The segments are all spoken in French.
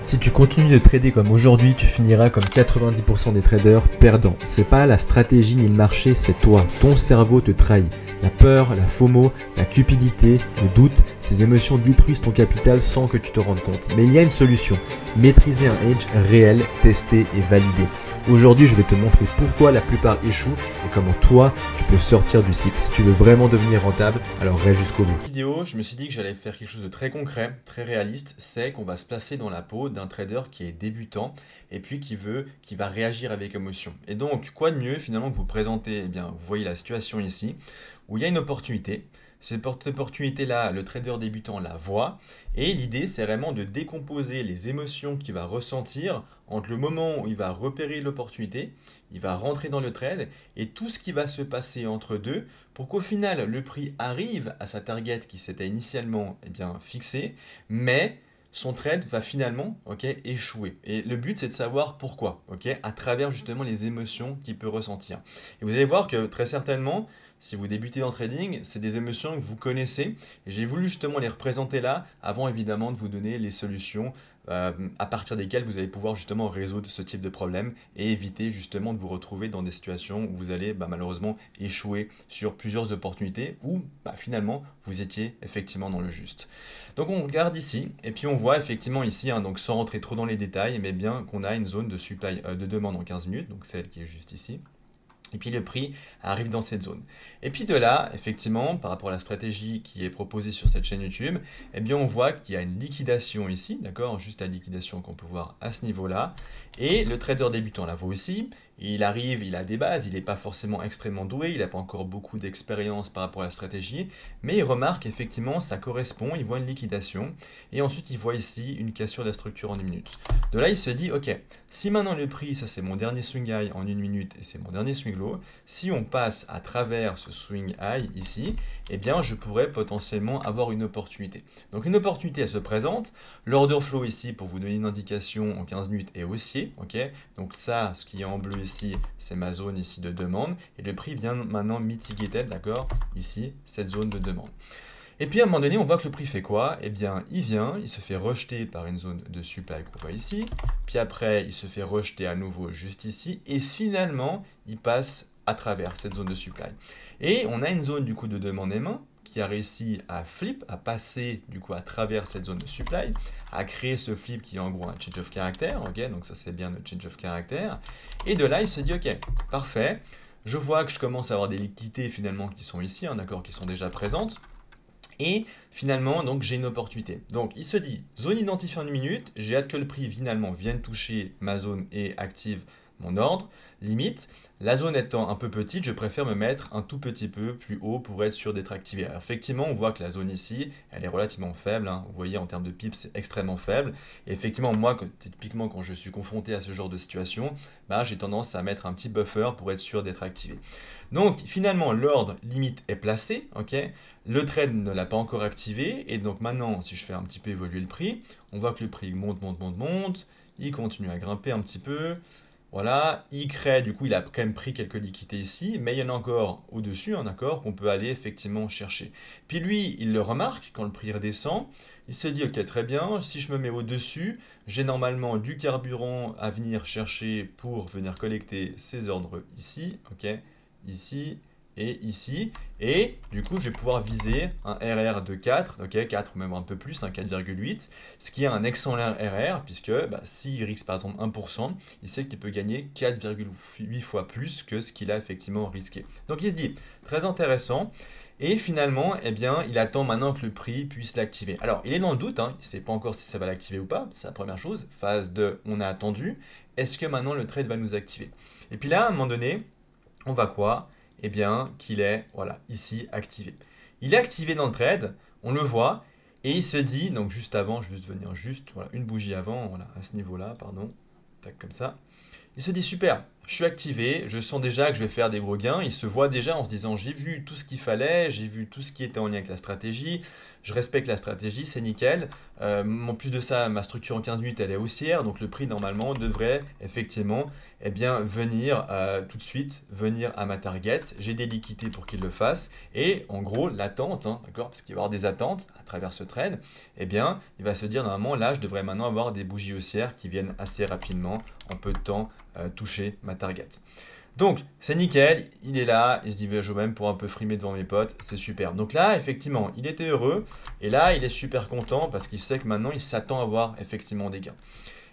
Si tu continues de trader comme aujourd'hui, tu finiras comme 90% des traders perdants. C'est pas la stratégie ni le marché, c'est toi. Ton cerveau te trahit. La peur, la FOMO, la cupidité, le doute, ces émotions détruisent ton capital sans que tu te rendes compte. Mais il y a une solution. Maîtriser un hedge réel, testé et validé. Aujourd'hui, je vais te montrer pourquoi la plupart échouent et comment toi, tu peux sortir du cycle. Si tu veux vraiment devenir rentable, alors reste jusqu'au bout. Vidéo, je me suis dit que j'allais faire quelque chose de très concret, très réaliste, c'est qu'on va se placer dans la peau d'un trader qui est débutant et puis qui va réagir avec émotion. Et donc, quoi de mieux finalement que vous présenter, eh bien, vous voyez la situation ici, où il y a une opportunité. Cette opportunité-là, le trader débutant la voit, et l'idée c'est vraiment de décomposer les émotions qu'il va ressentir entre le moment où il va repérer l'opportunité, il va rentrer dans le trade, et tout ce qui va se passer entre deux, pour qu'au final le prix arrive à sa target qui s'était initialement fixée, mais son trade va finalement échouer. Et le but c'est de savoir pourquoi, à travers justement les émotions qu'il peut ressentir. Et vous allez voir que très certainement, si vous débutez en trading, c'est des émotions que vous connaissez. Et j'ai voulu justement les représenter là, avant évidemment de vous donner les solutions à partir desquelles vous allez pouvoir justement résoudre ce type de problème et éviter justement de vous retrouver dans des situations où vous allez malheureusement échouer sur plusieurs opportunités ou finalement vous étiez effectivement dans le juste. Donc on regarde ici et puis on voit effectivement ici, donc sans rentrer trop dans les détails, mais bien qu'on a une zone de supply, de demande en 15 minutes, donc celle qui est juste ici. Et puis le prix arrive dans cette zone. Et puis de là, effectivement, par rapport à la stratégie qui est proposée sur cette chaîne YouTube, eh bien on voit qu'il y a une liquidation ici, d'accord, juste la liquidation qu'on peut voir à ce niveau-là. Et le trader débutant la voit aussi. Il arrive, il a des bases, il n'est pas forcément extrêmement doué, il n'a pas encore beaucoup d'expérience par rapport à la stratégie, mais il remarque effectivement ça correspond, il voit une liquidation, et ensuite il voit ici une cassure de la structure en 1 minute. De là il se dit, ok, si maintenant le prix, ça c'est mon dernier swing high en 1 minute et c'est mon dernier swing low, si on passe à travers ce swing high ici, eh bien je pourrais potentiellement avoir une opportunité. Donc une opportunité elle se présente, l'order flow ici pour vous donner une indication en 15 minutes est haussier, donc ça, ce qui est en bleu ici, c'est ma zone ici de demande, et le prix vient maintenant mitiguer tête, d'accord, ici, cette zone de demande. Et puis à un moment donné, on voit que le prix fait quoi? Eh bien, il vient, il se fait rejeter par une zone de supply qu'on voit ici, puis après, il se fait rejeter à nouveau juste ici, et finalement, il passe à travers cette zone de supply. Et on a une zone du coup de demande M1 qui a réussi à flip, à passer du coup à travers cette zone de supply, à créer ce flip qui est en gros un change of character, donc ça c'est bien notre change of character. Et de là, il se dit, ok, parfait, je vois que je commence à avoir des liquidités finalement qui sont ici, d'accord, qui sont déjà présentes. Et finalement, donc j'ai une opportunité. Donc il se dit, zone identifiée en 1 minute, j'ai hâte que le prix finalement vienne toucher ma zone et active mon ordre. Limite, la zone étant un peu petite, je préfère me mettre un tout petit peu plus haut pour être sûr d'être activé. Alors, effectivement, on voit que la zone ici, elle est relativement faible. Vous voyez, en termes de pips, c'est extrêmement faible. Et effectivement, moi, typiquement, quand je suis confronté à ce genre de situation, j'ai tendance à mettre un petit buffer pour être sûr d'être activé. Donc, finalement, l'ordre limite est placé. Le trade ne l'a pas encore activé. Et donc, maintenant, si je fais un petit peu évoluer le prix, on voit que le prix monte, monte, monte, monte. Il continue à grimper un petit peu. Voilà, il crée, du coup, il a quand même pris quelques liquidités ici, mais il y en a encore au-dessus, d'accord, qu'on peut aller effectivement chercher. Puis lui, il le remarque, quand le prix redescend, il se dit, ok, très bien, si je me mets au-dessus, j'ai normalement du carburant à venir chercher pour venir collecter ces ordres ici, ici, et ici, et du coup je vais pouvoir viser un RR de 4, 4 ou même un peu plus, un 4,8, ce qui est un excellent RR, puisque s'il risque par exemple 1%, il sait qu'il peut gagner 4,8 fois plus que ce qu'il a effectivement risqué. Donc il se dit, très intéressant, et finalement, eh bien, il attend maintenant que le prix puisse l'activer. Alors, il est dans le doute, il ne sait pas encore si ça va l'activer ou pas, c'est la première chose. Phase de, on a attendu, est-ce que maintenant le trade va nous activer? Et puis là, à un moment donné, on va quoi? Eh bien, qu'il est, voilà, ici, activé. Il est activé dans le trade, on le voit, et il se dit, donc juste avant, je vais venir juste, voilà, une bougie avant, voilà, à ce niveau-là, pardon, tac, comme ça. Il se dit, super, je suis activé, je sens déjà que je vais faire des gros gains. Il se voit déjà en se disant, j'ai vu tout ce qu'il fallait, j'ai vu tout ce qui était en lien avec la stratégie, je respecte la stratégie, c'est nickel. En plus de ça, ma structure en 15 minutes, elle est haussière, donc le prix normalement devrait effectivement eh bien, venir tout de suite, venir à ma target. J'ai des liquidités pour qu'il le fasse. Et en gros, l'attente, hein, d'accord, parce qu'il va y avoir des attentes à travers ce trade, eh bien, il va se dire normalement, là, je devrais maintenant avoir des bougies haussières qui viennent assez rapidement, en peu de temps, toucher ma target. Donc, c'est nickel, il est là, il se dit, je vais même pour un peu frimer devant mes potes, c'est super. Donc là, effectivement, il était heureux, et là, il est super content parce qu'il sait que maintenant, il s'attend à avoir effectivement des gains.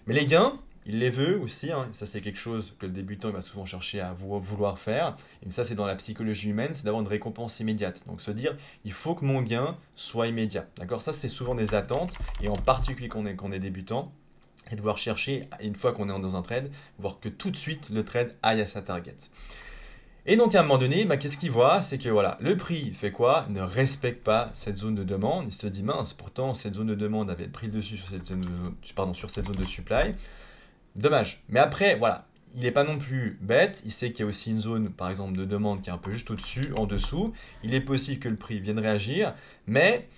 Mais les gains, il les veut aussi, hein, ça c'est quelque chose que le débutant il va souvent chercher à vouloir faire, et ça c'est dans la psychologie humaine, c'est d'avoir une récompense immédiate. Donc se dire, il faut que mon gain soit immédiat. D'accord? Ça c'est souvent des attentes, et en particulier quand on est débutant, c'est de devoir chercher, une fois qu'on est dans un trade, voir que tout de suite le trade aille à sa target. Et donc à un moment donné, qu'est-ce qu'il voit? C'est que voilà, le prix fait quoi? Ne respecte pas cette zone de demande. Il se dit mince, pourtant cette zone de demande avait pris le dessus sur cette zone sur cette zone de supply. Dommage. Mais après, voilà, il n'est pas non plus bête. Il sait qu'il y a aussi une zone, par exemple, de demande qui est un peu juste au-dessus, en dessous. Il est possible que le prix vienne réagir, mais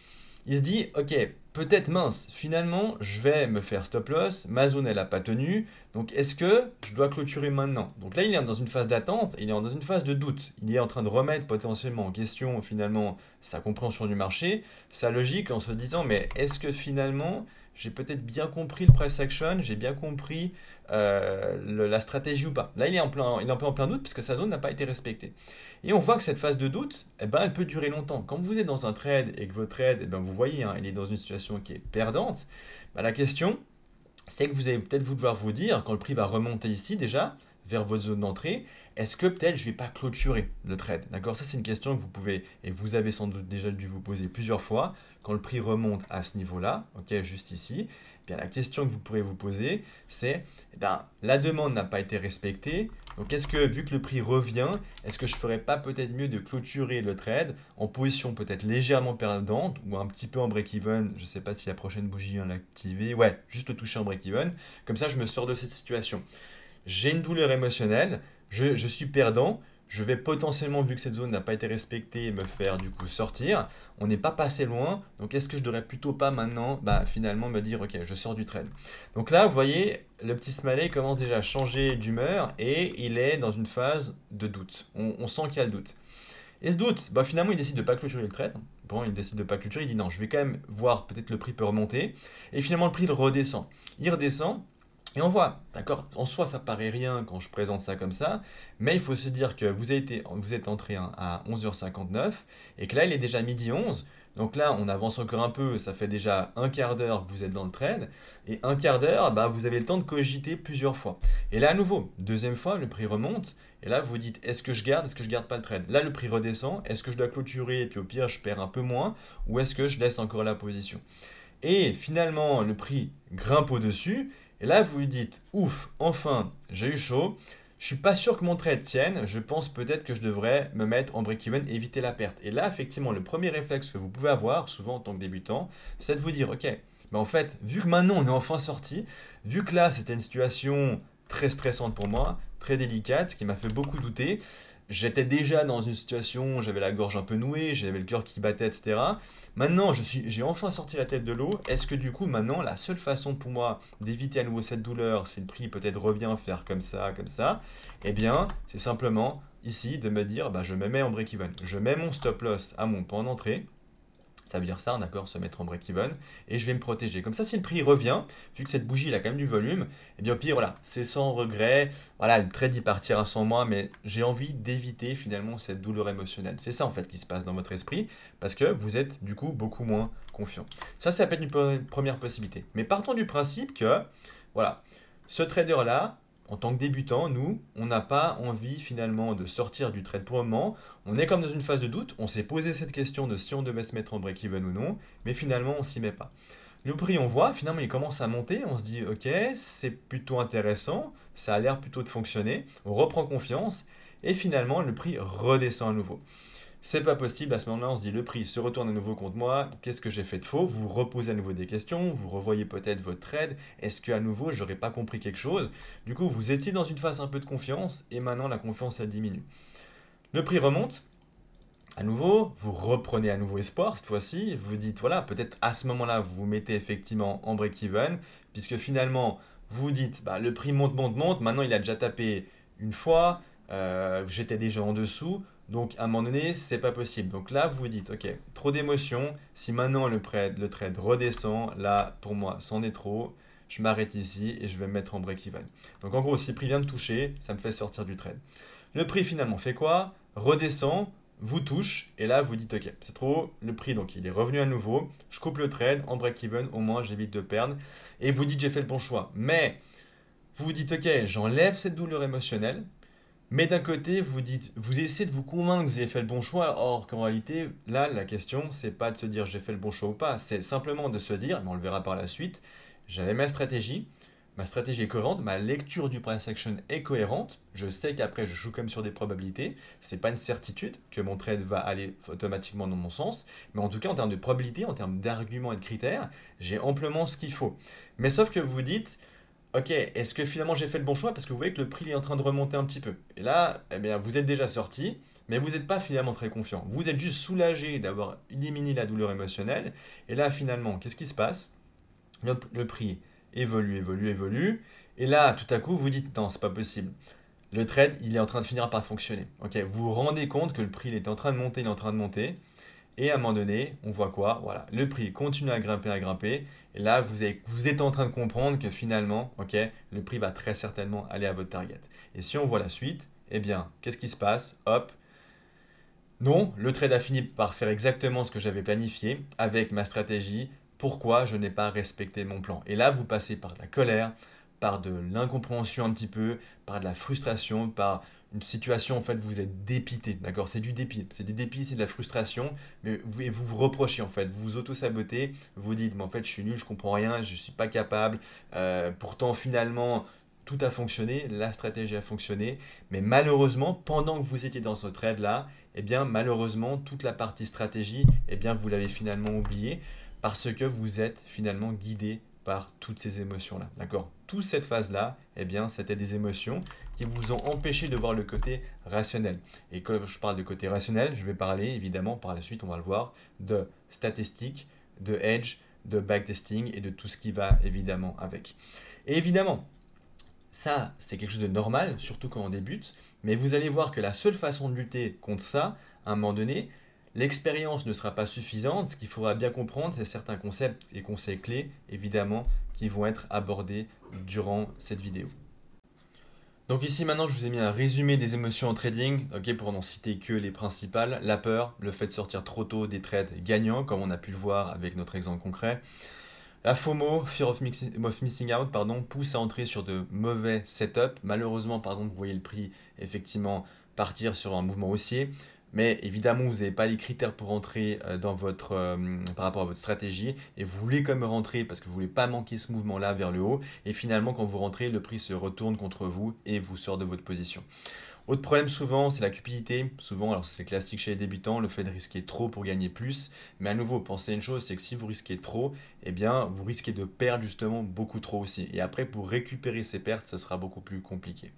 il se dit, ok, peut-être mince, finalement, je vais me faire stop loss, ma zone, elle n'a pas tenu, donc est-ce que je dois clôturer maintenant? Donc là, il est dans une phase d'attente, il est dans une phase de doute. Il est en train de remettre potentiellement en question, finalement, sa compréhension du marché, sa logique, en se disant, mais est-ce que finalement, j'ai peut-être bien compris le price action, j'ai bien compris la stratégie ou pas. Là, il est un peu en plein doute, parce que sa zone n'a pas été respectée. Et on voit que cette phase de doute, eh ben, elle peut durer longtemps. Quand vous êtes dans un trade et que votre trade, eh ben, vous voyez, hein, il est dans une situation qui est perdante, la question, c'est que vous allez peut-être devoir vous dire, quand le prix va remonter ici déjà, vers votre zone d'entrée, est-ce que peut-être je ne vais pas clôturer le trade? D'accord? Ça, c'est une question que vous pouvez, et vous avez sans doute déjà dû vous poser plusieurs fois, quand le prix remonte à ce niveau-là, ok, juste ici, bien, la question que vous pourrez vous poser, c'est, la demande n'a pas été respectée, donc est-ce que, vu que le prix revient, est-ce que je ne ferais pas peut-être mieux de clôturer le trade en position peut-être légèrement perdante ou un petit peu en break-even? Je ne sais pas si la prochaine bougie vient l'activer. Ouais, juste le toucher en break-even. Comme ça, je me sors de cette situation. J'ai une douleur émotionnelle, je suis perdant, je vais potentiellement, vu que cette zone n'a pas été respectée, me faire du coup sortir. On n'est pas passé loin, donc est-ce que je devrais plutôt pas maintenant finalement me dire ok, je sors du trade. Donc là, vous voyez, le petit smiley commence déjà à changer d'humeur et il est dans une phase de doute. On sent qu'il y a le doute. Et ce doute, finalement, il décide de ne pas clôturer le trade. Bon, il décide de ne pas clôturer, il dit non, je vais quand même voir, peut-être le prix peut remonter. Et finalement, le prix il redescend. Il redescend. Et on voit, d'accord, en soi ça paraît rien quand je présente ça comme ça, mais il faut se dire que vous êtes entré à 11h59 et que là il est déjà midi 11, donc là on avance encore un peu, ça fait déjà un quart d'heure que vous êtes dans le trade, et un quart d'heure, vous avez le temps de cogiter plusieurs fois. Et là à nouveau, deuxième fois, le prix remonte, et là vous vous dites est-ce que je garde pas le trade? Là le prix redescend, est-ce que je dois clôturer et puis au pire je perds un peu moins, ou est-ce que je laisse encore la position? Et finalement le prix grimpe au-dessus, et là, vous lui dites, ouf, enfin, j'ai eu chaud, je suis pas sûr que mon trade tienne, je pense peut-être que je devrais me mettre en break-even et éviter la perte. Et là, effectivement, le premier réflexe que vous pouvez avoir, souvent en tant que débutant, c'est de vous dire, ok, en fait, vu que maintenant on est enfin sorti, vu que là, c'était une situation très stressante pour moi, très délicate, qui m'a fait beaucoup douter, j'étais déjà dans une situation, j'avais la gorge un peu nouée, j'avais le cœur qui battait, etc. Maintenant, j'ai enfin sorti la tête de l'eau. Est-ce que du coup, maintenant, la seule façon pour moi d'éviter à nouveau cette douleur, si le prix peut-être revient faire comme ça, eh bien, c'est simplement ici de me dire, je me mets en break-even. Je mets mon stop loss à mon point d'entrée. Ça veut dire ça, d'accord, se mettre en break-even, et je vais me protéger. Comme ça, si le prix revient, vu que cette bougie, il a quand même du volume, et bien au pire, voilà, c'est sans regret, voilà, le trade, il partira sans moi, mais j'ai envie d'éviter finalement cette douleur émotionnelle. C'est ça, en fait, qui se passe dans votre esprit, parce que vous êtes, du coup, beaucoup moins confiant. Ça peut être une première possibilité. Mais partons du principe que, voilà, ce trader-là, en tant que débutant, nous, on n'a pas envie finalement de sortir du trade pour le moment. On est comme dans une phase de doute. On s'est posé cette question de si on devait se mettre en break-even ou non, mais finalement, on s'y met pas. Le prix, on voit, finalement, il commence à monter. On se dit, ok, c'est plutôt intéressant. Ça a l'air plutôt de fonctionner. On reprend confiance. Et finalement, le prix redescend à nouveau. C'est pas possible, à ce moment-là, on se dit le prix se retourne à nouveau contre moi, qu'est-ce que j'ai fait de faux? Vous reposez à nouveau des questions, vous revoyez peut-être votre trade, est-ce qu'à nouveau j'aurais pas compris quelque chose? Du coup, vous étiez dans une phase un peu de confiance et maintenant la confiance elle diminue. Le prix remonte. À nouveau, vous reprenez à nouveau espoir cette fois-ci, vous dites voilà, peut-être à ce moment-là, vous vous mettez effectivement en break-even, puisque finalement, vous dites bah, le prix monte, monte, monte, maintenant il a déjà tapé une fois, j'étais déjà en dessous, donc à un moment donné, c'est pas possible. Donc là, vous vous dites ok, trop d'émotions, si maintenant le trade redescend, là pour moi, c'en est trop, je m'arrête ici et je vais me mettre en break-even. Donc en gros, si le prix vient me toucher, ça me fait sortir du trade. Le prix finalement fait quoi? Redescend, vous touche, et là vous dites ok, c'est trop haut, le prix donc il est revenu à nouveau, je coupe le trade en break-even, au moins j'évite de perdre, et vous dites j'ai fait le bon choix. Mais vous vous dites ok, j'enlève cette douleur émotionnelle, mais d'un côté vous dites, vous essayez de vous convaincre que vous avez fait le bon choix, or qu'en réalité, là la question c'est pas de se dire j'ai fait le bon choix ou pas, c'est simplement de se dire, mais on le verra par la suite, j'avais ma stratégie est cohérente, ma lecture du price action est cohérente. Je sais qu'après, je joue comme sur des probabilités. Ce n'est pas une certitude que mon trade va aller automatiquement dans mon sens. Mais en tout cas, en termes de probabilité, en termes d'arguments et de critères, j'ai amplement ce qu'il faut. Mais sauf que vous vous dites, ok, est-ce que finalement j'ai fait le bon choix? Parce que vous voyez que le prix est en train de remonter un petit peu. Et là, eh bien, vous êtes déjà sorti, mais vous n'êtes pas finalement très confiant. Vous êtes juste soulagé d'avoir éliminé la douleur émotionnelle. Et là, finalement, qu'est-ce qui se passe? Le prix évolue, évolue, évolue. Et là, tout à coup, vous dites non, c'est pas possible. Le trade, il est en train de finir par fonctionner. Ok, vous vous rendez compte que le prix il est en train de monter, il est en train de monter. Et à un moment donné, on voit quoi? Voilà, le prix continue à grimper, à grimper. Et là, vous êtes en train de comprendre que finalement, ok, le prix va très certainement aller à votre target. Et si on voit la suite, eh bien, qu'est-ce qui se passe? Hop, non, le trade a fini par faire exactement ce que j'avais planifié avec ma stratégie. Pourquoi je n'ai pas respecté mon plan? Et là, vous passez par de la colère, par de l'incompréhension un petit peu, par de la frustration, par une situation, en fait, vous êtes dépité, d'accord? C'est du dépit, c'est du dépit, c'est de la frustration, mais vous vous reprochez, en fait, vous vous auto-sabotez, vous dites, mais en fait, je suis nul, je comprends rien, je ne suis pas capable, pourtant, finalement, tout a fonctionné, la stratégie a fonctionné, mais malheureusement, pendant que vous étiez dans ce trade-là, eh bien malheureusement toute la partie stratégie, eh bien vous l'avez finalement oubliée parce que vous êtes finalement guidé par toutes ces émotions-là. D'accord? Toute cette phase-là, eh bien c'était des émotions qui vous ont empêché de voir le côté rationnel. Et quand je parle de côté rationnel, je vais parler évidemment par la suite, on va le voir, de statistiques, de hedge, de backtesting et de tout ce qui va évidemment avec. Et évidemment, ça, c'est quelque chose de normal, surtout quand on débute, mais vous allez voir que la seule façon de lutter contre ça, à un moment donné, l'expérience ne sera pas suffisante. Ce qu'il faudra bien comprendre, c'est certains concepts et conseils clés, évidemment, qui vont être abordés durant cette vidéo. Donc ici maintenant je vous ai mis un résumé des émotions en trading, ok, pour n'en citer que les principales. La peur, le fait de sortir trop tôt des trades gagnants, comme on a pu le voir avec notre exemple concret. La FOMO, of Missing Out, pardon, pousse à entrer sur de mauvais setups. Malheureusement, par exemple, vous voyez le prix effectivement partir sur un mouvement haussier. Mais évidemment, vous n'avez pas les critères pour rentrer par rapport à votre stratégie. Et vous voulez quand même rentrer parce que vous ne voulez pas manquer ce mouvement-là vers le haut. Et finalement, quand vous rentrez, le prix se retourne contre vous et vous sort de votre position. Autre problème souvent, c'est la cupidité. Souvent, alors c'est classique chez les débutants, le fait de risquer trop pour gagner plus. Mais à nouveau, pensez à une chose, c'est que si vous risquez trop, eh bien, vous risquez de perdre justement beaucoup trop aussi. Et après, pour récupérer ces pertes, ça sera beaucoup plus compliqué.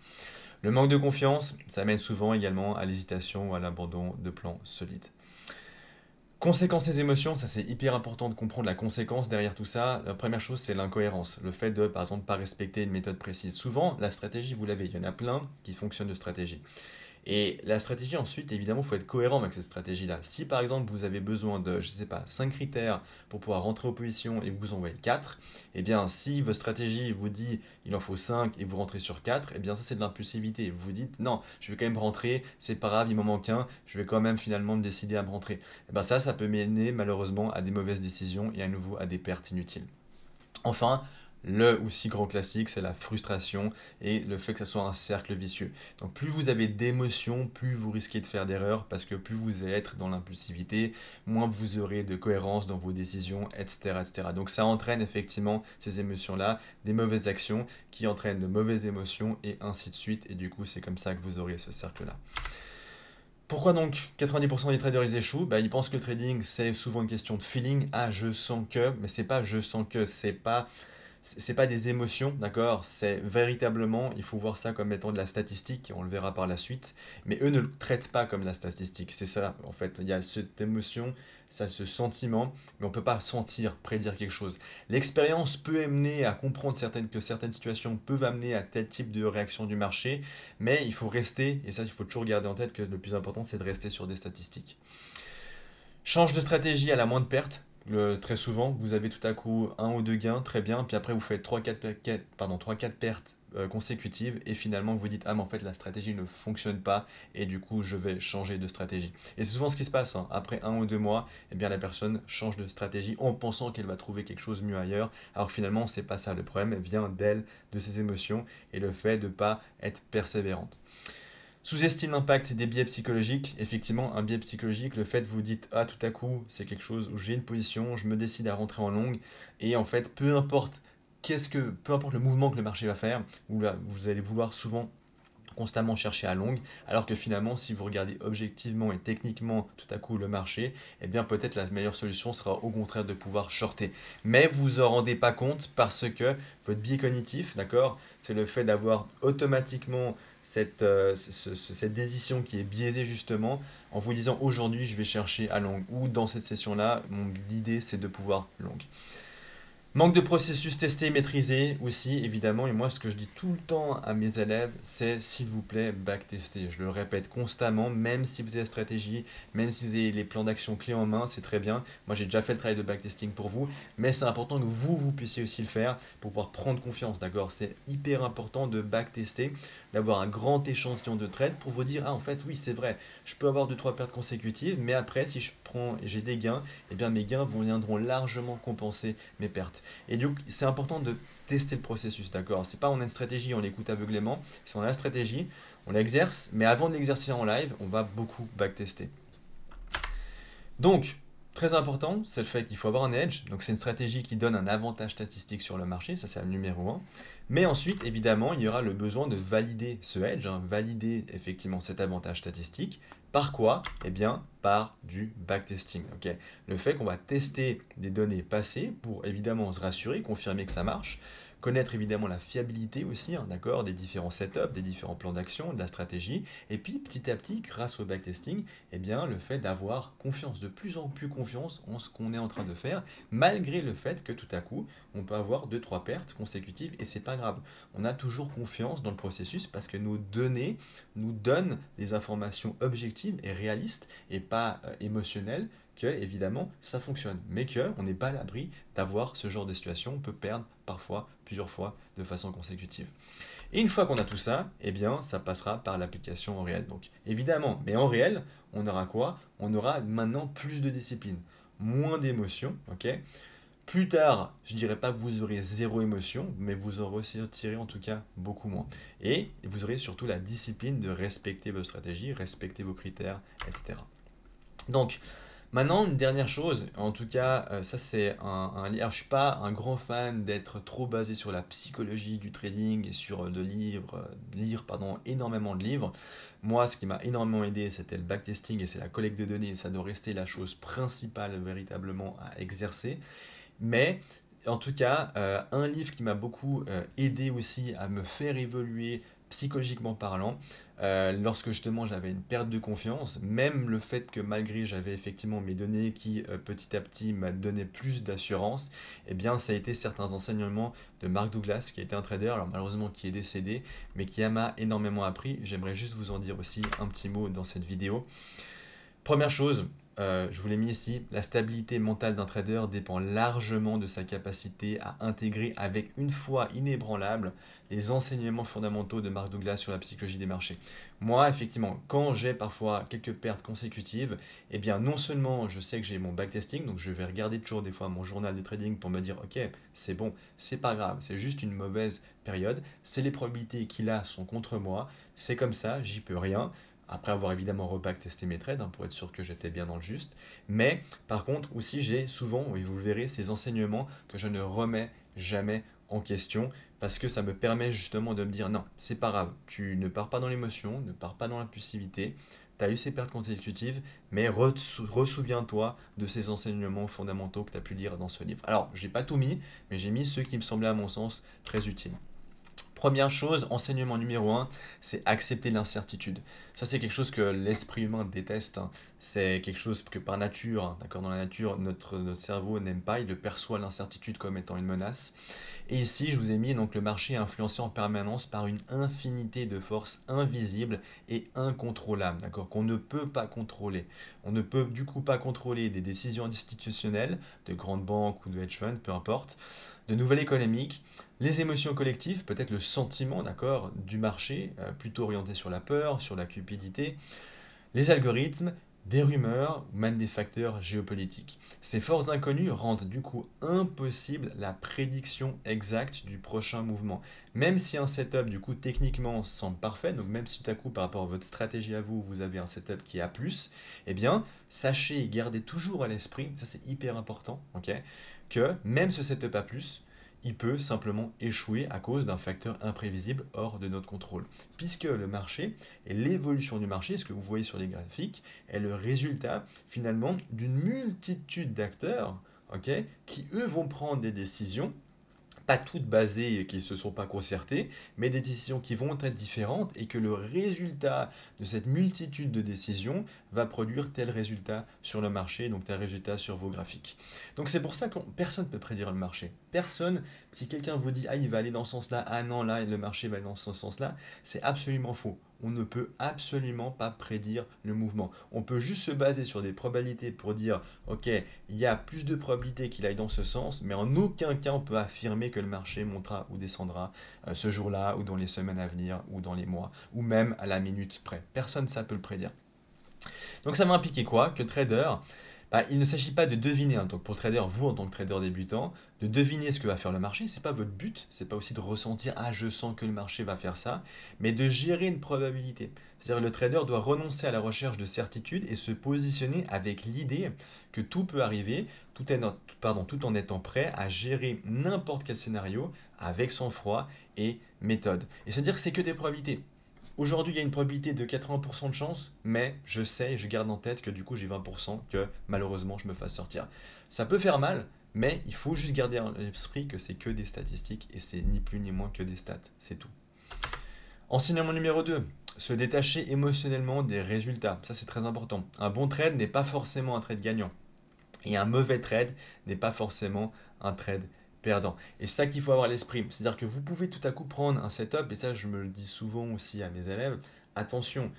Le manque de confiance, ça mène souvent également à l'hésitation ou à l'abandon de plans solides. Conséquences des émotions, ça c'est hyper important de comprendre la conséquence derrière tout ça. La première chose, c'est l'incohérence. Le fait de, par exemple, pas respecter une méthode précise. Souvent, la stratégie, vous l'avez. Il y en a plein qui fonctionnent de stratégie. Et la stratégie, ensuite, évidemment, il faut être cohérent avec cette stratégie-là. Si, par exemple, vous avez besoin de, je ne sais pas, 5 critères pour pouvoir rentrer aux positions et vous en voyez 4, eh bien, si votre stratégie vous dit il en faut 5 et vous rentrez sur 4, eh bien, ça, c'est de l'impulsivité. Vous vous dites, non, je vais quand même rentrer, c'est pas grave, il m'en manque un, je vais quand même finalement me décider à me rentrer. Eh bien, ça peut mener, malheureusement, à des mauvaises décisions et à nouveau à des pertes inutiles. Enfin, le aussi grand classique, c'est la frustration et le fait que ça soit un cercle vicieux. Donc plus vous avez d'émotions, plus vous risquez de faire d'erreurs parce que plus vous allez être dans l'impulsivité, moins vous aurez de cohérence dans vos décisions, etc., etc. Donc ça entraîne effectivement ces émotions-là, des mauvaises actions qui entraînent de mauvaises émotions et ainsi de suite. Et du coup, c'est comme ça que vous aurez ce cercle-là. Pourquoi donc 90% des traders ils échouent? Ils pensent que le trading c'est souvent une question de feeling. Ah, je sens que, mais c'est pas je sens que, c'est pas c'est pas des émotions, d'accord? C'est véritablement, il faut voir ça comme étant de la statistique, et on le verra par la suite, mais eux ne le traitent pas comme la statistique, c'est ça, en fait, il y a cette émotion, ça, ce sentiment, mais on peut pas sentir, prédire quelque chose. L'expérience peut amener à comprendre que certaines situations peuvent amener à tel type de réaction du marché, mais il faut rester, et ça il faut toujours garder en tête que le plus important c'est de rester sur des statistiques. Change de stratégie à la moindre perte. Très souvent, vous avez tout à coup un ou deux gains, très bien, puis après vous faites 3-4 pertes consécutives, et finalement vous dites, ah mais en fait la stratégie ne fonctionne pas, et du coup je vais changer de stratégie. Et c'est souvent ce qui se passe, hein. Après 1 ou 2 mois, eh bien la personne change de stratégie en pensant qu'elle va trouver quelque chose mieux ailleurs, alors que finalement c'est pas ça, le problème vient d'elle, de ses émotions, et le fait de ne pas être persévérante. Sous-estime l'impact des biais psychologiques. Effectivement, un biais psychologique, le fait vous dites, ah tout à coup, c'est quelque chose où j'ai une position, je me décide à rentrer en longue, et en fait, peu importe le mouvement que le marché va faire, vous allez vouloir souvent constamment chercher à longue, alors que finalement, si vous regardez objectivement et techniquement tout à coup le marché, eh bien peut-être la meilleure solution sera au contraire de pouvoir shorter. Mais vous en rendez pas compte parce que votre biais cognitif, d'accord, c'est le fait d'avoir automatiquement cette décision qui est biaisée justement en vous disant aujourd'hui je vais chercher à longue ou dans cette session-là, mon idée c'est de pouvoir longue. Manque de processus testé et maîtrisé aussi, évidemment. Et moi, ce que je dis tout le temps à mes élèves, c'est s'il vous plaît, backtester. Je le répète constamment, même si vous avez la stratégie, même si vous avez les plans d'action clés en main, c'est très bien. Moi, j'ai déjà fait le travail de backtesting pour vous, mais c'est important que vous puissiez aussi le faire pour pouvoir prendre confiance, d'accord? C'est hyper important de backtester, d'avoir un grand échantillon de trades pour vous dire, ah, en fait, oui, c'est vrai, je peux avoir 2-3 pertes consécutives, mais après, si je prends et j'ai des gains, eh bien, mes gains viendront largement compenser mes pertes. Et donc, c'est important de tester le processus, d'accord? C'est pas on a une stratégie, on l'écoute aveuglément. Si on a la stratégie, on l'exerce, mais avant de l'exercer en live, on va beaucoup backtester. Donc, très important, c'est le fait qu'il faut avoir un edge. Donc, c'est une stratégie qui donne un avantage statistique sur le marché, ça c'est le numéro 1. Mais ensuite, évidemment, il y aura le besoin de valider ce edge, hein, valider effectivement cet avantage statistique. Par quoi? Eh bien, par du backtesting. Okay, le fait qu'on va tester des données passées pour évidemment se rassurer, confirmer que ça marche, connaître évidemment la fiabilité aussi, hein, d'accord, des différents setups, des différents plans d'action, de la stratégie, et puis petit à petit, grâce au backtesting, eh bien, le fait d'avoir confiance, de plus en plus confiance en ce qu'on est en train de faire, malgré le fait que tout à coup, on peut avoir 2-3 pertes consécutives, et c'est pas grave. On a toujours confiance dans le processus parce que nos données nous donnent des informations objectives et réalistes, et pas émotionnelles, que évidemment ça fonctionne, mais que on n'est pas à l'abri d'avoir ce genre de situation, on peut perdre parfois plusieurs fois de façon consécutive. Et une fois qu'on a tout ça, eh bien ça passera par l'application en réel. Donc évidemment, mais en réel, on aura quoi? On aura maintenant plus de discipline, moins d'émotions, ok? Plus tard, je dirais pas que vous aurez zéro émotion, mais vous en ressentirez en tout cas beaucoup moins. Et vous aurez surtout la discipline de respecter vos stratégies, respecter vos critères, etc. Donc, maintenant, une dernière chose, en tout cas, ça c'est alors, je suis pas un grand fan d'être trop basé sur la psychologie du trading et sur lire énormément de livres. Moi, ce qui m'a énormément aidé, c'était le backtesting et c'est la collecte de données. Et ça doit rester la chose principale véritablement à exercer. Mais en tout cas, un livre qui m'a beaucoup aidé aussi à me faire évoluer psychologiquement parlant, lorsque justement j'avais une perte de confiance, même le fait que malgré j'avais effectivement mes données qui petit à petit m'a donné plus d'assurance, eh bien ça a été certains enseignements de Mark Douglas qui était un trader, alors malheureusement qui est décédé, mais qui m'a énormément appris. J'aimerais juste vous en dire aussi un petit mot dans cette vidéo. Première chose, je vous l'ai mis ici, la stabilité mentale d'un trader dépend largement de sa capacité à intégrer avec une foi inébranlable les enseignements fondamentaux de Mark Douglas sur la psychologie des marchés. Moi, effectivement, quand j'ai parfois quelques pertes consécutives, eh bien non seulement je sais que j'ai mon backtesting, donc je vais regarder toujours des fois mon journal de trading pour me dire ok, c'est bon, c'est pas grave, c'est juste une mauvaise période, c'est les probabilités qu'il a sont contre moi, c'est comme ça, j'y peux rien. Après avoir évidemment reback-testé mes trades, hein, pour être sûr que j'étais bien dans le juste. Mais par contre aussi j'ai souvent, et vous le verrez, ces enseignements que je ne remets jamais en question parce que ça me permet justement de me dire non, c'est pas grave, tu ne pars pas dans l'émotion, ne pars pas dans l'impulsivité, tu as eu ces pertes consécutives, mais ressouviens-toi de ces enseignements fondamentaux que tu as pu lire dans ce livre. Alors, j'ai pas tout mis, mais j'ai mis ceux qui me semblaient à mon sens très utiles. Première chose, enseignement numéro 1, c'est accepter l'incertitude. Ça, c'est quelque chose que l'esprit humain déteste, hein. C'est quelque chose que par nature, hein, d'accord, dans la nature, notre cerveau n'aime pas, il le perçoit l'incertitude comme étant une menace. Et ici, je vous ai mis donc le marché est influencé en permanence par une infinité de forces invisibles et incontrôlables, d'accord, qu'on ne peut pas contrôler. On ne peut du coup pas contrôler des décisions institutionnelles, de grandes banques ou de hedge funds, peu importe, de nouvelles économiques, les émotions collectives, peut-être le sentiment, d'accord, du marché, plutôt orienté sur la peur, sur la cupidité, les algorithmes, des rumeurs ou même des facteurs géopolitiques. Ces forces inconnues rendent du coup impossible la prédiction exacte du prochain mouvement. Même si un setup du coup techniquement semble parfait, donc même si tout à coup par rapport à votre stratégie à vous, vous avez un setup qui est A+, eh bien sachez et gardez toujours à l'esprit, ça c'est hyper important, ok, que même ce setup A+, il peut simplement échouer à cause d'un facteur imprévisible hors de notre contrôle. Puisque le marché et l'évolution du marché, ce que vous voyez sur les graphiques, est le résultat finalement d'une multitude d'acteurs, ok, qui eux vont prendre des décisions pas toutes basées et qui ne se sont pas concertées, mais des décisions qui vont être différentes et que le résultat de cette multitude de décisions va produire tel résultat sur le marché, donc tel résultat sur vos graphiques. Donc c'est pour ça que personne ne peut prédire le marché. Personne, si quelqu'un vous dit ah il va aller dans ce sens-là, ah non là le marché va aller dans ce sens-là, c'est absolument faux. On ne peut absolument pas prédire le mouvement. On peut juste se baser sur des probabilités pour dire ok, il y a plus de probabilités qu'il aille dans ce sens, mais en aucun cas on peut affirmer que le marché montera ou descendra ce jour-là, ou dans les semaines à venir, ou dans les mois, ou même à la minute près. Personne ça peut le prédire. Donc ça va impliquer quoi? Que trader, bah, il ne s'agit pas de deviner, hein, donc pour trader, vous en tant que trader débutant, de deviner ce que va faire le marché, c'est pas votre but, c'est pas aussi de ressentir ah je sens que le marché va faire ça, mais de gérer une probabilité. C'est-à-dire le trader doit renoncer à la recherche de certitude et se positionner avec l'idée que tout peut arriver, tout en étant prêt à gérer n'importe quel scénario avec sang-froid et méthode. Et se dire que c'est que des probabilités. Aujourd'hui, il y a une probabilité de 80% de chance, mais je sais et je garde en tête que du coup j'ai 20% que malheureusement je me fasse sortir. Ça peut faire mal, mais il faut juste garder à l'esprit que c'est que des statistiques et c'est ni plus ni moins que des stats, c'est tout. Enseignement numéro 2, se détacher émotionnellement des résultats. Ça c'est très important. Un bon trade n'est pas forcément un trade gagnant. Et un mauvais trade n'est pas forcément un trade perdant. Et c'est ça qu'il faut avoir à l'esprit. C'est-à-dire que vous pouvez tout à coup prendre un setup, et ça je me le dis souvent aussi à mes élèves, attention,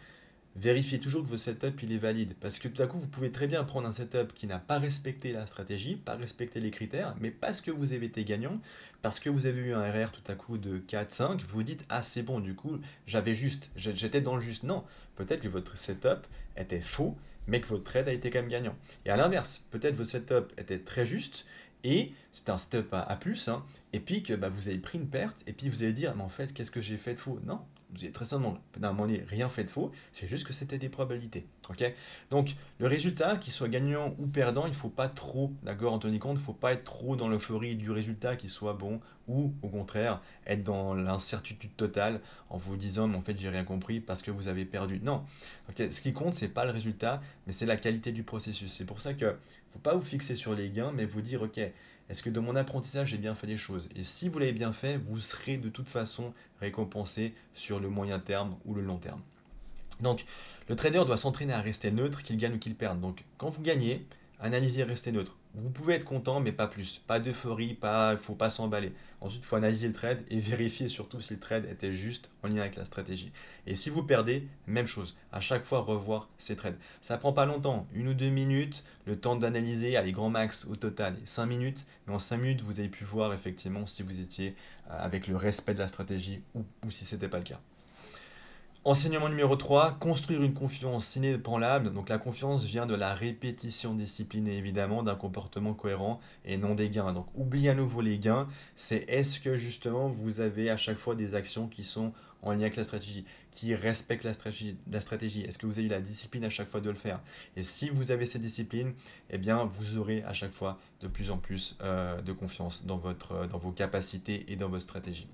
vérifiez toujours que votre setup il est valide. Parce que tout à coup vous pouvez très bien prendre un setup qui n'a pas respecté la stratégie, pas respecté les critères, mais parce que vous avez été gagnant, parce que vous avez eu un RR tout à coup de 4, 5, vous dites ah c'est bon du coup j'étais dans le juste. Non, peut-être que votre setup était faux, mais que votre trade a été quand même gagnant. Et à l'inverse, peut-être votre setup était très juste, et c'était un setup à plus, hein, et puis que bah, vous avez pris une perte, et puis vous allez dire, mais en fait, qu'est-ce que j'ai fait de faux? Non, vous avez très simplement, d'un moment donné, rien fait de faux, c'est juste que c'était des probabilités. Ok, donc, le résultat, qu'il soit gagnant ou perdant, il ne faut pas trop, d'accord, en tenir compte, il ne faut pas être trop dans l'euphorie du résultat, qu'il soit bon, ou au contraire, être dans l'incertitude totale en vous disant, mais en fait, j'ai rien compris parce que vous avez perdu. Non, ok, ce qui compte, c'est pas le résultat, mais c'est la qualité du processus. C'est pour ça que faut pas vous fixer sur les gains, mais vous dire, ok, est-ce que de mon apprentissage, j'ai bien fait les choses? Et si vous l'avez bien fait, vous serez de toute façon récompensé sur le moyen terme ou le long terme. Donc, le trader doit s'entraîner à rester neutre, qu'il gagne ou qu'il perde. Donc, quand vous gagnez, analysez et restez neutre. Vous pouvez être content, mais pas plus. Pas d'euphorie, il ne faut pas s'emballer. Ensuite, il faut analyser le trade et vérifier surtout si le trade était juste en lien avec la stratégie. Et si vous perdez, même chose. À chaque fois, revoir ses trades. Ça prend pas longtemps, 1 ou 2 minutes, le temps d'analyser, allez, grand max au total, 5 minutes. Mais en 5 minutes, vous avez pu voir effectivement si vous étiez avec le respect de la stratégie ou si ce n'était pas le cas. Enseignement numéro 3, construire une confiance inébranlable. Donc la confiance vient de la répétition disciplinée, évidemment, d'un comportement cohérent et non des gains. Donc oubliez à nouveau les gains, c'est est-ce que justement vous avez à chaque fois des actions qui sont en lien avec la stratégie, qui respectent la stratégie. Est-ce que vous avez la discipline à chaque fois de le faire? Et si vous avez cette discipline, eh bien vous aurez à chaque fois de plus en plus de confiance dans vos capacités et dans votre stratégie.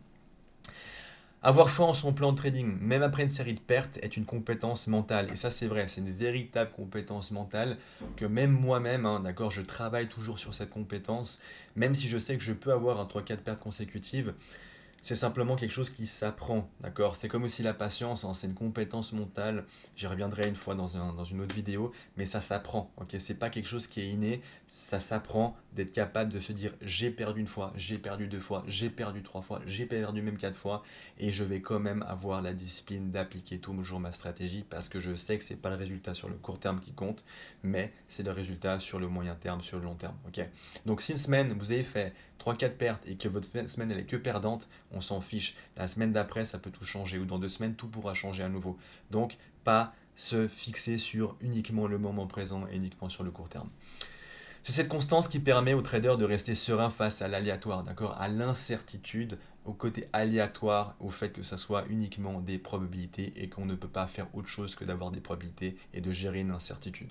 Avoir foi en son plan de trading, même après une série de pertes, est une compétence mentale. Et ça, c'est vrai, c'est une véritable compétence mentale que même moi-même, hein, d'accord, je travaille toujours sur cette compétence, même si je sais que je peux avoir un 3-4 pertes consécutives. C'est simplement quelque chose qui s'apprend, d'accord? C'est comme aussi la patience, hein, c'est une compétence mentale. J'y reviendrai une fois dans une autre vidéo, mais ça s'apprend, ok? C'est pas quelque chose qui est inné, ça s'apprend d'être capable de se dire j'ai perdu une fois, j'ai perdu deux fois, j'ai perdu trois fois, j'ai perdu même quatre fois, et je vais quand même avoir la discipline d'appliquer toujours ma stratégie parce que je sais que c'est pas le résultat sur le court terme qui compte, mais c'est le résultat sur le moyen terme, sur le long terme, ok? Donc si une semaine vous avez fait 3-4 pertes et que votre semaine elle est que perdante, on s'en fiche. La semaine d'après, ça peut tout changer ou dans 2 semaines, tout pourra changer à nouveau. Donc, pas se fixer sur uniquement le moment présent et uniquement sur le court terme. C'est cette constance qui permet aux traders de rester serein face à l'aléatoire, d'accord, à l'incertitude, au côté aléatoire, au fait que ça soit uniquement des probabilités et qu'on ne peut pas faire autre chose que d'avoir des probabilités et de gérer une incertitude.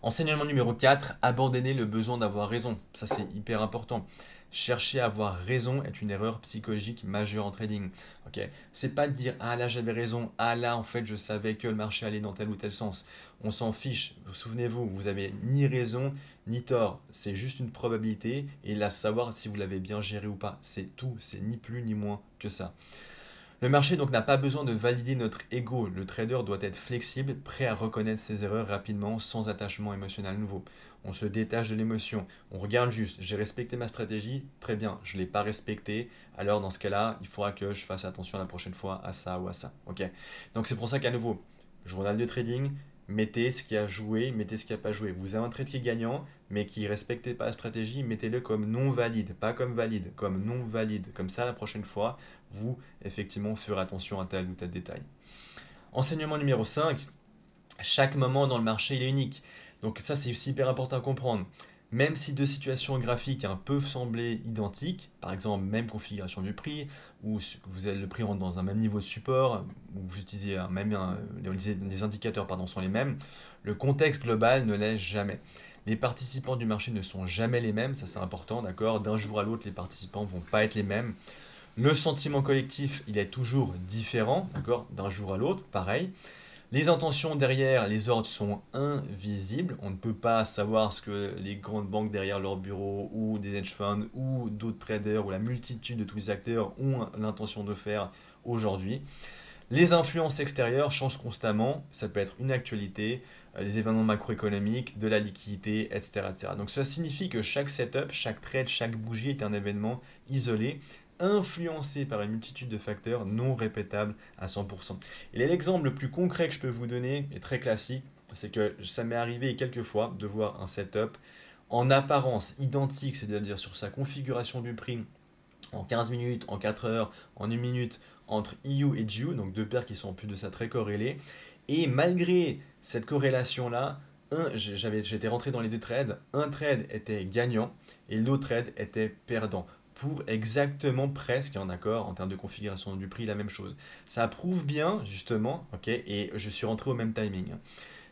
Enseignement numéro 4, abandonner le besoin d'avoir raison. Ça, c'est hyper important. Chercher à avoir raison est une erreur psychologique majeure en trading. Ok, c'est pas de dire ah là j'avais raison, ah là en fait je savais que le marché allait dans tel ou tel sens. On s'en fiche. Souvenez-vous, vous avez ni raison ni tort. C'est juste une probabilité et là savoir si vous l'avez bien géré ou pas. C'est tout. C'est ni plus ni moins que ça. Le marché donc n'a pas besoin de valider notre ego. Le trader doit être flexible, prêt à reconnaître ses erreurs rapidement, sans attachement émotionnel nouveau. On se détache de l'émotion. On regarde juste, j'ai respecté ma stratégie, très bien, je ne l'ai pas respectée, alors dans ce cas-là, il faudra que je fasse attention la prochaine fois à ça ou à ça. Ok. Donc c'est pour ça qu'à nouveau, journal de trading, mettez ce qui a joué, mettez ce qui n'a pas joué. Vous avez un trade qui est gagnant, mais qui ne respectait pas la stratégie, mettez-le comme non valide, pas comme valide, comme non valide. Comme ça, la prochaine fois, vous, effectivement, ferez attention à tel ou tel détail. Enseignement numéro 5, chaque moment dans le marché, il est unique. Donc ça, c'est aussi hyper important à comprendre. Même si deux situations graphiques peuvent sembler identiques, par exemple même configuration du prix, ou vous avez le prix dans un même niveau de support, ou vous utilisez les indicateurs sont les mêmes, le contexte global ne l'est jamais. Les participants du marché ne sont jamais les mêmes, ça c'est important, d'accord? D'un jour à l'autre, les participants ne vont pas être les mêmes. Le sentiment collectif, il est toujours différent, d'accord? D'un jour à l'autre, pareil. Les intentions derrière les ordres sont invisibles. On ne peut pas savoir ce que les grandes banques derrière leur bureau ou des hedge funds ou d'autres traders ou la multitude de tous les acteurs ont l'intention de faire aujourd'hui. Les influences extérieures changent constamment. Ça peut être une actualité, les événements macroéconomiques, de la liquidité, etc., etc. Donc ça signifie que chaque setup, chaque trade, chaque bougie est un événement isolé, influencé par une multitude de facteurs non répétables à 100%. Et l'exemple le plus concret que je peux vous donner est très classique, c'est que ça m'est arrivé quelques fois de voir un setup en apparence identique, c'est-à-dire sur sa configuration du prix en 15 minutes, en 4 heures, en 1 minute, entre EU et GU, donc deux paires qui sont en plus de ça très corrélées. Et malgré cette corrélation-là, j'étais rentré dans les deux trades, un trade était gagnant et l'autre trade était perdant pour exactement presque un accord en termes de configuration du prix, la même chose. Ça prouve bien, justement, ok, et je suis rentré au même timing.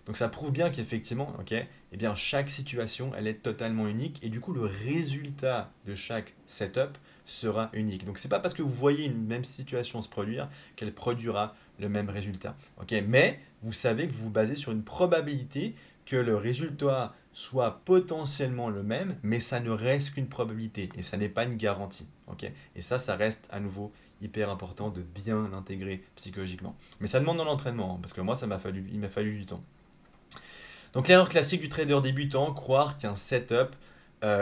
Donc ça prouve bien qu'effectivement, ok, eh bien chaque situation, elle est totalement unique et du coup le résultat de chaque setup sera unique. Donc c'est pas parce que vous voyez une même situation se produire qu'elle produira le même résultat. Ok, mais vous savez que vous vous basez sur une probabilité que le résultat soit potentiellement le même, mais ça ne reste qu'une probabilité et ça n'est pas une garantie. Okay, et ça reste à nouveau hyper important de bien l'intégrer psychologiquement. Mais ça demande de l'entraînement, parce que moi, il m'a fallu du temps. Donc l'erreur classique du trader débutant, croire qu'un setup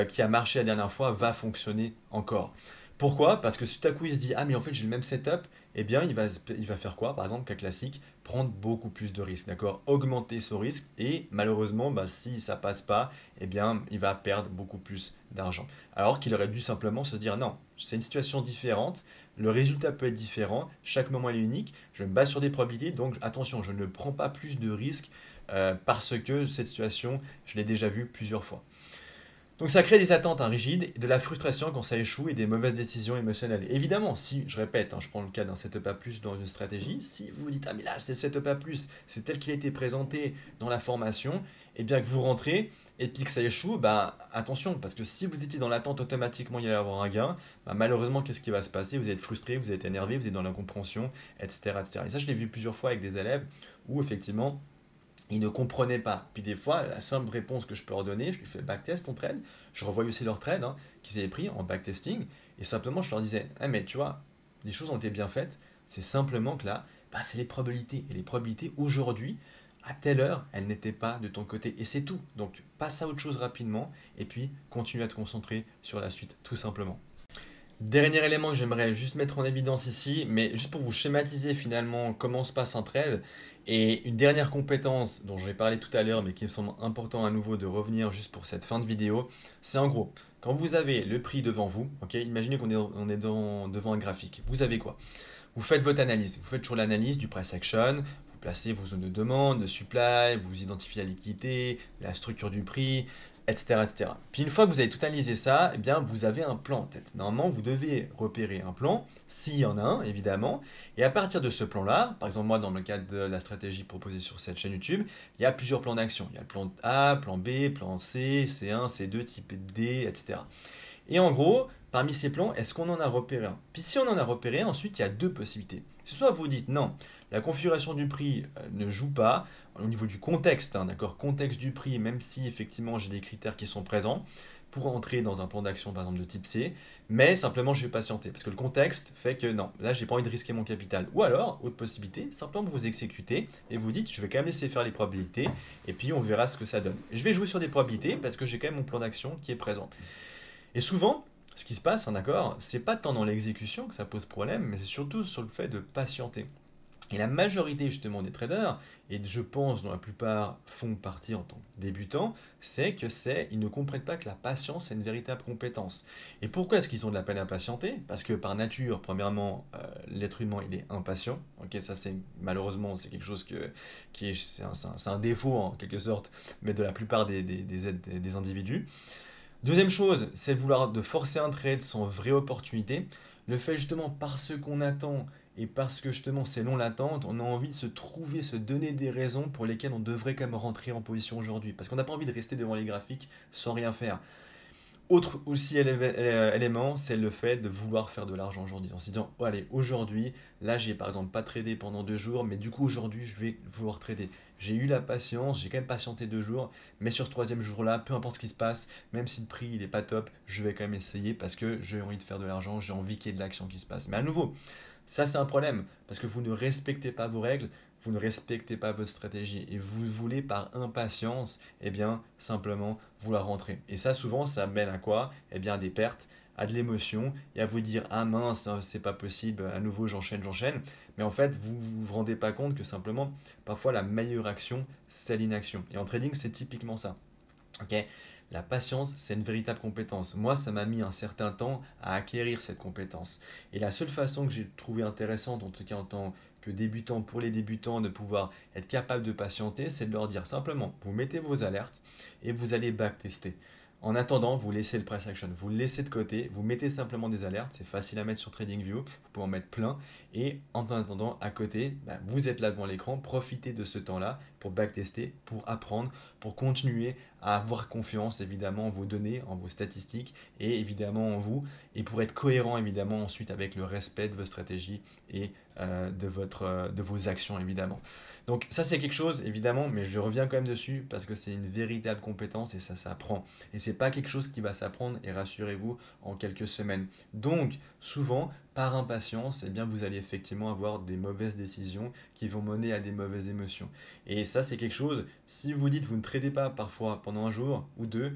qui a marché la dernière fois va fonctionner encore. Pourquoi? Parce que si tout à coup il se dit ah mais en fait j'ai le même setup, eh bien il va faire quoi? Par exemple, cas classique, prendre beaucoup plus de risques, d'accord? Augmenter son risque et malheureusement si ça passe pas, eh bien il va perdre beaucoup plus d'argent. Alors qu'il aurait dû simplement se dire non, c'est une situation différente, le résultat peut être différent, chaque moment est unique, je me base sur des probabilités, donc attention, je ne prends pas plus de risques parce que cette situation, je l'ai déjà vue plusieurs fois. Donc ça crée des attentes rigides, de la frustration quand ça échoue et des mauvaises décisions émotionnelles. Évidemment, si, je répète, je prends le cas d'un setup A+, dans une stratégie, si vous vous dites « Ah mais là, c'est setup A+, c'est tel qu'il a été présenté dans la formation », et bien que vous rentrez et puis que ça échoue, bah attention, parce que si vous étiez dans l'attente, automatiquement il y allait avoir un gain, bah, malheureusement qu'est-ce qui va se passer? Vous allez être frustré, vous allez être énervé, vous êtes dans l'incompréhension, etc., etc. Et ça je l'ai vu plusieurs fois avec des élèves où effectivement ils ne comprenaient pas. Puis des fois, la simple réponse que je peux leur donner, je lui fais backtest ton trade, je revois aussi leur trade qu'ils avaient pris en backtesting, et simplement je leur disais, ah mais tu vois, les choses ont été bien faites, c'est simplement que là, bah, c'est les probabilités. Et les probabilités aujourd'hui, à telle heure, elles n'étaient pas de ton côté. Et c'est tout. Donc passe à autre chose rapidement, et puis continue à te concentrer sur la suite, tout simplement. Dernier élément que j'aimerais juste mettre en évidence ici, mais juste pour vous schématiser finalement comment se passe un trade, et une dernière compétence dont j'ai parlé tout à l'heure, mais qui me semble important à nouveau de revenir juste pour cette fin de vidéo, c'est en gros, quand vous avez le prix devant vous, ok, imaginez qu'on est devant un graphique, vous avez quoi? Vous faites votre analyse, vous faites toujours l'analyse du price action, vous placez vos zones de demande, de supply, vous identifiez la liquidité, la structure du prix, etc., etc. Puis une fois que vous avez tout analysé ça, eh bien vous avez un plan en tête. Normalement, vous devez repérer un plan, s'il y en a un, évidemment, et à partir de ce plan-là, par exemple moi dans le cadre de la stratégie proposée sur cette chaîne YouTube, il y a plusieurs plans d'action. Il y a le plan A, plan B, plan C, C1, C2, type D, etc. Et en gros, parmi ces plans, est-ce qu'on en a repéré un? Puis si on en a repéré un, ensuite il y a deux possibilités. C'est soit vous dites non, la configuration du prix ne joue pas au niveau du contexte, d'accord, contexte du prix, même si effectivement j'ai des critères qui sont présents pour entrer dans un plan d'action par exemple de type C, mais simplement je vais patienter parce que le contexte fait que non, là j'ai pas envie de risquer mon capital. Ou alors, autre possibilité, simplement vous exécutez et vous dites je vais quand même laisser faire les probabilités et puis on verra ce que ça donne. Je vais jouer sur des probabilités parce que j'ai quand même mon plan d'action qui est présent. Et souvent, ce qui se passe, d'accord, c'est pas tant dans l'exécution que ça pose problème, mais c'est surtout sur le fait de patienter. Et la majorité justement des traders, et je pense dont la plupart font partie en tant que débutants, ils ne comprennent pas que la patience est une véritable compétence. Et pourquoi est-ce qu'ils ont de la peine à patienter? Parce que par nature, premièrement, l'être humain il est impatient. Ok, ça c'est malheureusement c'est quelque chose c'est un défaut en quelque sorte, mais de la plupart des individus. Deuxième chose, c'est de forcer un trade sans vraie opportunité. Le fait justement parce qu'on attend et parce que justement c'est long l'attente, on a envie de se donner des raisons pour lesquelles on devrait quand même rentrer en position aujourd'hui. Parce qu'on n'a pas envie de rester devant les graphiques sans rien faire. Autre aussi élément, c'est le fait de vouloir faire de l'argent aujourd'hui. En se disant, oh, allez, aujourd'hui, là, j'ai par exemple pas tradé pendant 2 jours, mais du coup, aujourd'hui, je vais vouloir trader. J'ai eu la patience, j'ai quand même patienté 2 jours, mais sur ce troisième jour-là, peu importe ce qui se passe, même si le prix il est pas top, je vais quand même essayer parce que j'ai envie de faire de l'argent, j'ai envie qu'il y ait de l'action qui se passe. Mais à nouveau, ça c'est un problème parce que vous ne respectez pas vos règles, vous ne respectez pas votre stratégie et vous voulez par impatience, eh bien, simplement vouloir rentrer. Et ça, souvent, ça mène à quoi? Eh bien, à des pertes, à de l'émotion et à vous dire ah mince, c'est pas possible, à nouveau j'enchaîne. Mais en fait, vous rendez pas compte que simplement, parfois, la meilleure action, c'est l'inaction. Et en trading, c'est typiquement ça. Ok, la patience, c'est une véritable compétence. Moi, ça m'a mis un certain temps à acquérir cette compétence. Et la seule façon que j'ai trouvé intéressante, en tout cas en tant que débutant, pour les débutants, de pouvoir être capable de patienter, c'est de leur dire simplement, vous mettez vos alertes et vous allez backtester. En attendant, vous laissez le price action, vous le laissez de côté, vous mettez simplement des alertes, c'est facile à mettre sur TradingView, vous pouvez en mettre plein, et en attendant, à côté, vous êtes là devant l'écran, profitez de ce temps-là pour backtester, pour apprendre, pour continuer à avoir confiance évidemment en vos données, en vos statistiques, et évidemment en vous, et pour être cohérent évidemment ensuite avec le respect de vos stratégies et de vos actions évidemment. Donc ça c'est quelque chose évidemment, mais je reviens quand même dessus parce que c'est une véritable compétence et ça s'apprend. Et c'est pas quelque chose qui va s'apprendre et rassurez-vous en quelques semaines. Donc souvent par impatience, eh bien vous allez effectivement avoir des mauvaises décisions qui vont mener à des mauvaises émotions. Et ça c'est quelque chose, si vous dites vous ne tradez pas parfois pendant un jour ou deux,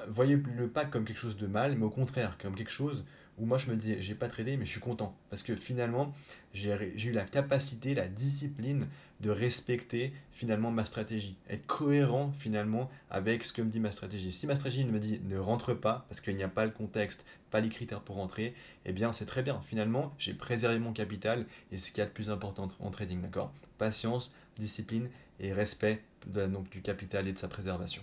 voyez-le pas comme quelque chose de mal, mais au contraire comme quelque chose où moi je me disais j'ai pas tradé mais je suis content parce que finalement j'ai eu la capacité, la discipline de respecter finalement ma stratégie, être cohérent finalement avec ce que me dit ma stratégie. Si ma stratégie me dit ne rentre pas parce qu'il n'y a pas le contexte, pas les critères pour rentrer, eh bien c'est très bien. Finalement j'ai préservé mon capital et c'est ce qu'il y a de plus important en trading, d'accord? Patience, discipline et respect donc, du capital et de sa préservation.